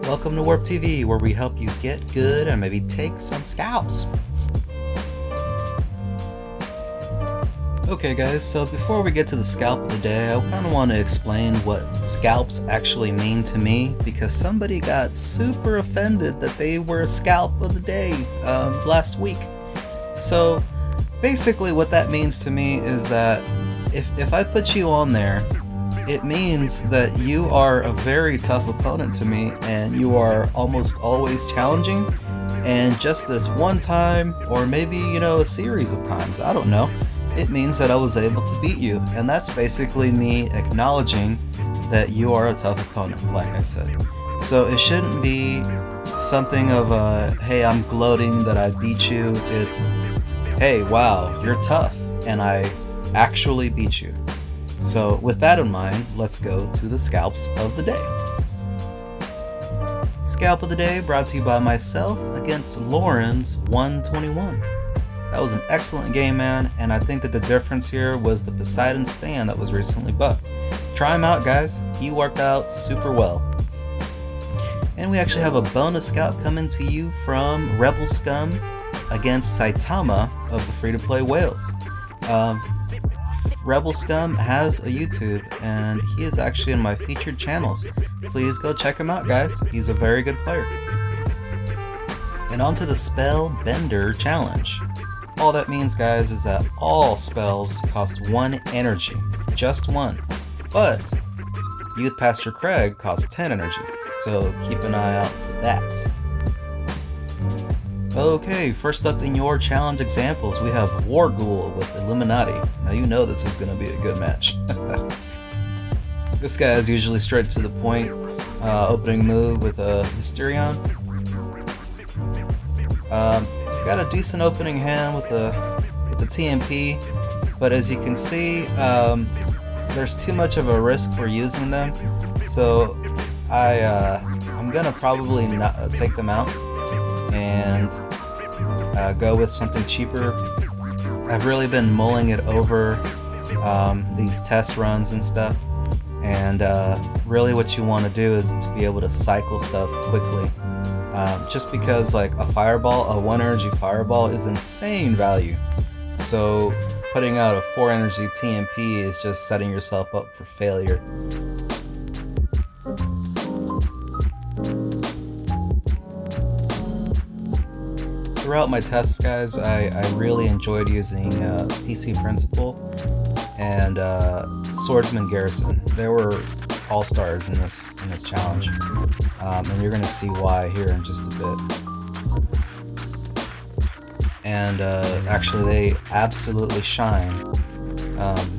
Welcome to Warp TV, where we help you get good and maybe take some scalps. Okay guys, so before we get to the scalp of the day, I kind of want to explain what scalps actually mean to me, because somebody got super offended that they were a scalp of the day last week. So basically what that means to me is that if I put you on there, it means that you are a very tough opponent to me, and you are almost always challenging, and just this one time, or maybe, a series of times, I don't know, it means that I was able to beat you, and that's basically me acknowledging that you are a tough opponent, like I said. So it shouldn't be something of a, hey, I'm gloating that I beat you. It's, hey, wow, you're tough, and I actually beat you. So with that in mind, let's go to the scalps of the day. Scalp of the day brought to you by myself against Lauren's 121. That was an excellent game, man, and I think that the difference here was the Poseidon stand that was recently buffed. Try him out, guys. He worked out super well. And we actually have a bonus scalp coming to you from Rebel Scum against Saitama of the free-to-play Whales. Rebel Scum has a YouTube, and he is actually in my featured channels. Please go check him out, guys. He's a very good player. And on to the Spellbender challenge. All that means, guys, is that all spells cost 1 energy. Just 1. But Youth Pastor Craig costs 10 energy, so keep an eye out for that. Okay, first up in your challenge examples, we have Warghoul with Illuminati. Now you know this is going to be a good match. This guy is usually straight to the point, opening move with a Mysterion. Got a decent opening hand with the TMP, but as you can see, there's too much of a risk for using them, so I'm gonna probably not take them out and go with something cheaper. I've really been mulling it over these test runs and stuff, and really what you want to do is to be able to cycle stuff quickly. Just because like a fireball, a 1 energy fireball is insane value. So putting out a 4 energy TMP is just setting yourself up for failure. Throughout my tests, guys, I really enjoyed using PC Principle and Swordsman Garrison. They were all-stars in this challenge, and you're gonna see why here in just a bit. And actually they absolutely shine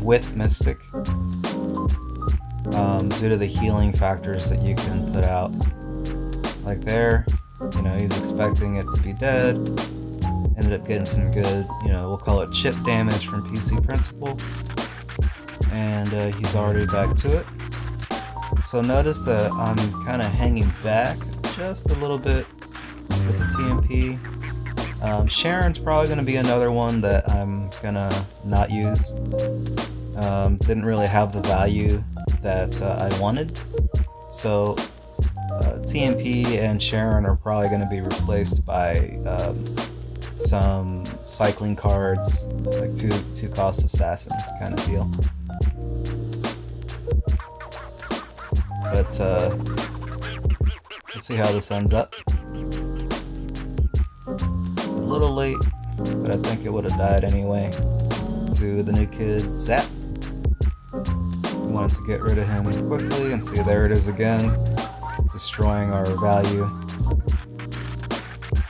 with Mystic due to the healing factors that you can put out. Like there, he's expecting it to be dead, ended up getting some good, we'll call it chip damage from PC Principle, and he's already back to it. So notice that I'm kind of hanging back just a little bit with the TMP. Sharon's probably going to be another one that I'm going to not use. Didn't really have the value that I wanted. So TMP and Sharon are probably going to be replaced by some cycling cards, like two cost assassins kind of deal. But let's see how this ends up. It's a little late, but I think it would have died anyway to the new kid, Zap. We wanted to get rid of him quickly, and see, there it is again, destroying our value.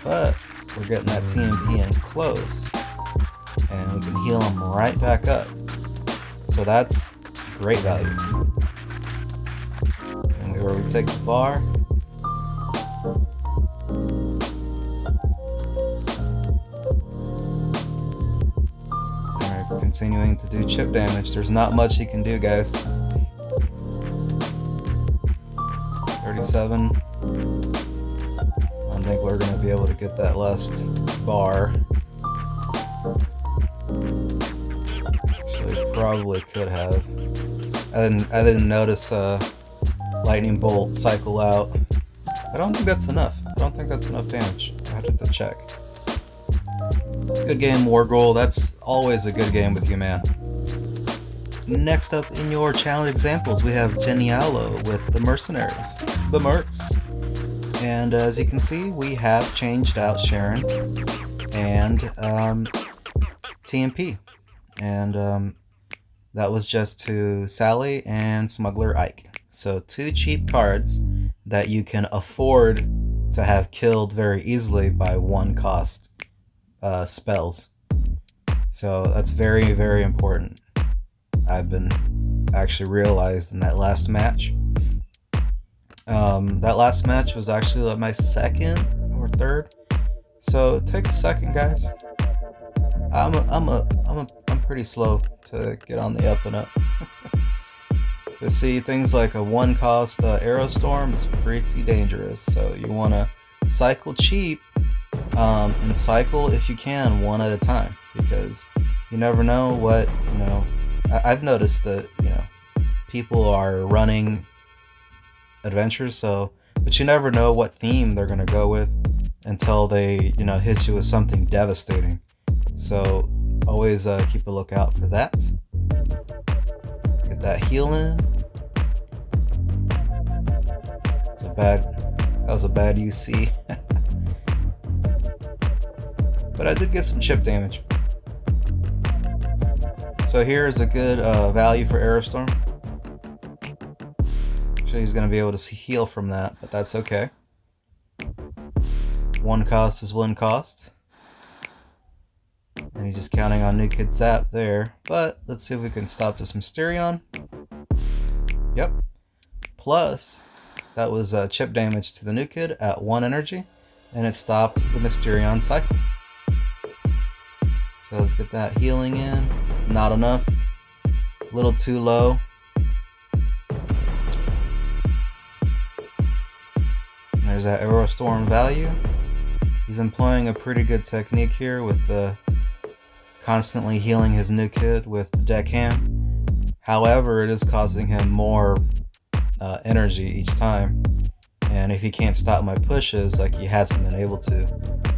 But we're getting that TMP in close, and we can heal him right back up. So that's great value. Where we take the bar, and we're continuing to do chip damage. There's not much he can do, guys. 37. I don't think we're going to be able to get that last bar. Actually, probably could have. I didn't notice lightning bolt cycle out I don't think that's enough. I don't think that's enough damage. I have to check. Good game, Wargirl. That's always a good game with you, man. Next up in your challenge examples, we have Genialo with the Mercenaries, the Mercs. And as you can see, we have changed out Sharon and TMP. And that was just to Sally and Smuggler Ike. So 2 cheap cards that you can afford to have killed very easily by 1 cost spells. So that's very, very important. I've been actually realized in that last match. That last match was actually like my 2nd or 3rd. So take a second, guys. I'm pretty slow to get on the up and up. But see, things like a 1 cost Aerostorm is pretty dangerous. So you want to cycle cheap and cycle if you can 1 at a time, because you never know what, you know. I've noticed that, you know, people are running adventures, but you never know what theme they're gonna go with until they, you know, hit you with something devastating. So always keep a lookout for that. Let's get that heal in. That was a bad UC. But I did get some chip damage. So here is a good value for Aerostorm. Actually, he's going to be able to heal from that, but that's okay. 1 cost is 1 cost. And he's just counting on New Kid Zap there. But let's see if we can stop this Mysterion. Yep. Plus, that was chip damage to the New Kid at 1 energy. And it stopped the Mysterion cycle. So let's get that healing in. Not enough. A little too low. And there's that Aerostorm value. He's employing a pretty good technique here with the constantly healing his New Kid with the deckhand. However, it is causing him more energy each time. And if he can't stop my pushes, like he hasn't been able to,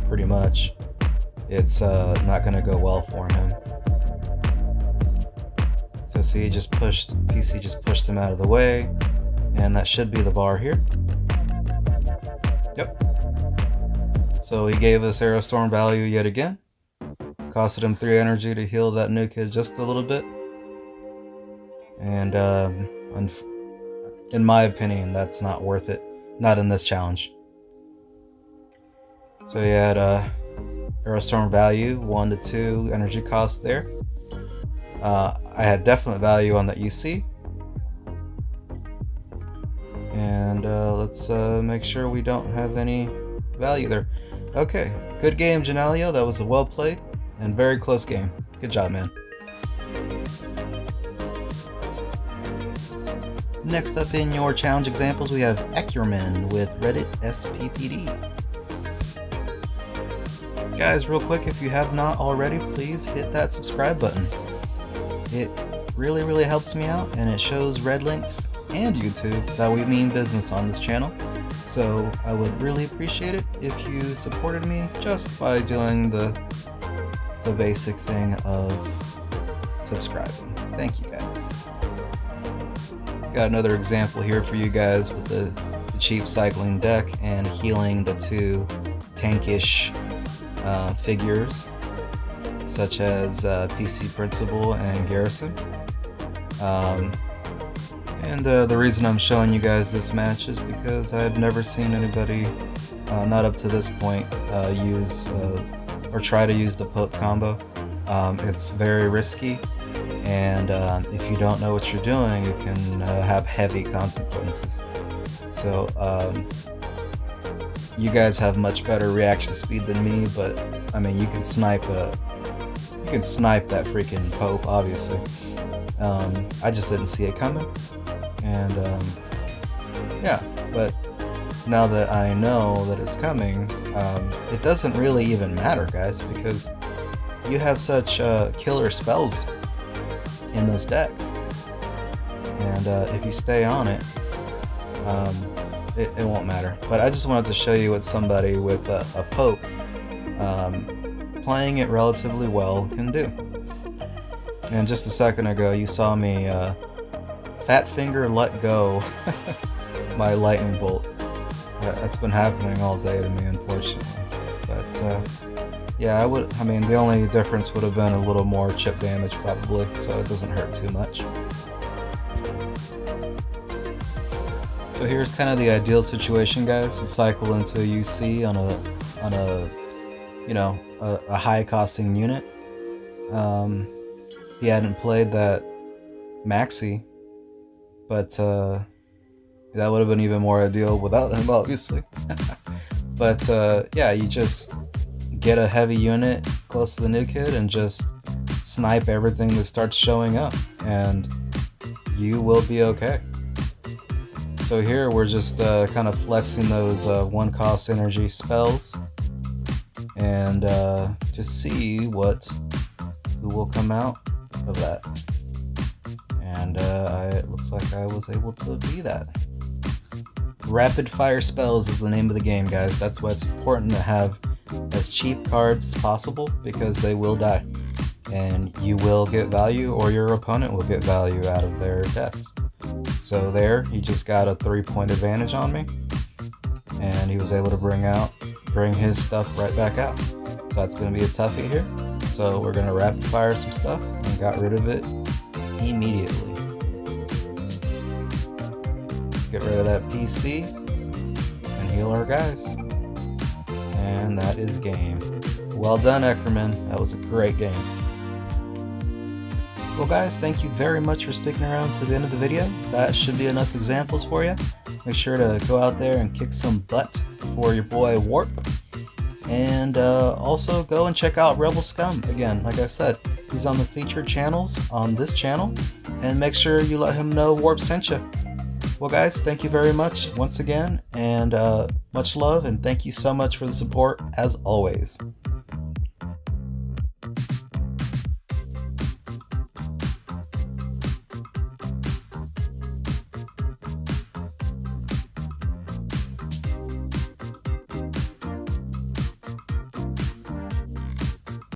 pretty much, it's not going to go well for him. So see, PC just pushed him out of the way, and that should be the bar here. Yep. So he gave us Aerostorm value yet again. Costed him 3 energy to heal that New Kid just a little bit. And in my opinion, that's not worth it. Not in this challenge. So he had Aerostorm value, 1 to 2 energy cost there. I had definite value on that UC. And let's make sure we don't have any value there. Okay, good game, Janalio. That was a well played and very close game. Good job, man. Next up in your challenge examples, we have Ackerman with Reddit SPPD. Guys, real quick, if you have not already, please hit that subscribe button. It really, really helps me out, and it shows Red Links and YouTube that we mean business on this channel. So I would really appreciate it if you supported me just by doing the basic thing of subscribing. Thank you, guys. Got another example here for you guys with the cheap cycling deck and healing the 2 tankish figures, such as PC Principal and Garrison. And the reason I'm showing you guys this match is because I've never seen anybody, not up to this point, use or try to use the poke combo. It's very risky, and if you don't know what you're doing, it can have heavy consequences. So you guys have much better reaction speed than me, but I mean, you can snipe that freaking Pope, obviously. I just didn't see it coming, and yeah, but now that I know that it's coming, it doesn't really even matter, guys, because you have such killer spells in this deck, and if you stay on it, it won't matter. But I just wanted to show you what somebody with a poke playing it relatively well can do. And just a second ago you saw me fat finger let go my lightning bolt. That's been happening all day to me, unfortunately. But yeah, I mean, the only difference would have been a little more chip damage probably, so it doesn't hurt too much. So here's kind of the ideal situation, guys. You cycle into a UC on a you know, a high costing unit. He hadn't played that Maxi, but that would have been even more ideal without him, obviously. But yeah, you just get a heavy unit close to the new kid and just snipe everything that starts showing up, and you will be okay. So here we're just kind of flexing those one cost energy spells, and to see who will come out of that. And it looks like I was able to be that. Rapid fire spells is the name of the game, guys. That's why it's important to have as cheap cards as possible, because they will die. And you will get value, or your opponent will get value out of their deaths. So there, he just got a 3-point advantage on me, and he was able to bring his stuff right back out. So that's going to be a toughie here. So we're going to rapid fire some stuff, and got rid of it immediately. Get rid of that PC and heal our guys. And that is game. Well done, Eckerman. That was a great game. Well guys, thank you very much for sticking around to the end of the video. That should be enough examples for you. Make sure to go out there and kick some butt for your boy Warp. And also go and check out Rebel Scum. Again, like I said, he's on the featured channels on this channel. And make sure you let him know Warp sent you. Well guys, thank you very much once again, and much love, and thank you so much for the support as always.